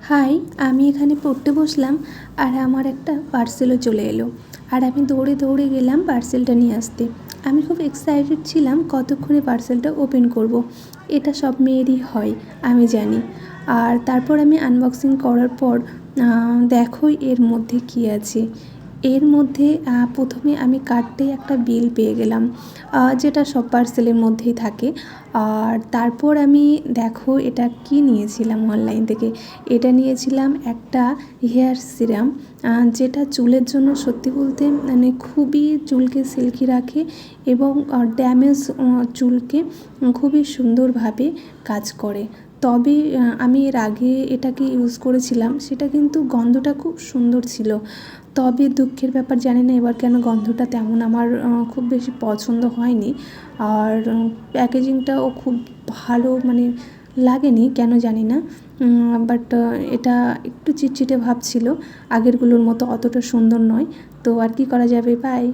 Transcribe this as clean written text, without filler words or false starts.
High, আমি এখানে পড়তে বসলাম আর আমার একটা পার্সেলও চলে এলো। আর আমি দৌড়ে দৌড়ে গেলাম পার্সেলটা নিয়ে আসতে। আমি খুব এক্সাইটেড ছিলাম কতক্ষণে পার্সেলটা ওপেন করব। এটা সব মেয়েরই হয়, আমি জানি। আর তারপর আমি আনবক্সিং করার পর দেখো এর মধ্যে কী আছে। এর মধ্যে প্রথমে আমি কাটতে একটা বিল পেয়ে গেলাম, যেটা সব পার্সেলের মধ্যেই থাকে। আর তারপর আমি দেখো এটা কি নিয়েছিলাম অনলাইন থেকে। এটা নিয়েছিলাম একটা হেয়ার সিরাম, যেটা চুলের জন্য সত্যি বলতে মানে খুবই চুলকে সিল্কি রাখে এবং ড্যামেজ চুলকে খুবই সুন্দরভাবে কাজ করে। তবে আমি এর আগে এটাকে ইউজ করেছিলাম, সেটা কিন্তু গন্ধটা খুব সুন্দর ছিল। তবে দুঃখের ব্যাপার, জানি না এবার কেন গন্ধটা তেমন আমার খুব বেশি পছন্দ হয়নি। আর প্যাকেজিংটাও খুব ভালো মানে লাগেনি, কেন জানি না। বাট এটা একটু চিটচিটে ভাব ছিল, আগেরগুলোর মতো অতটা সুন্দর নয়। তো আর কি করা যাবে, বাই।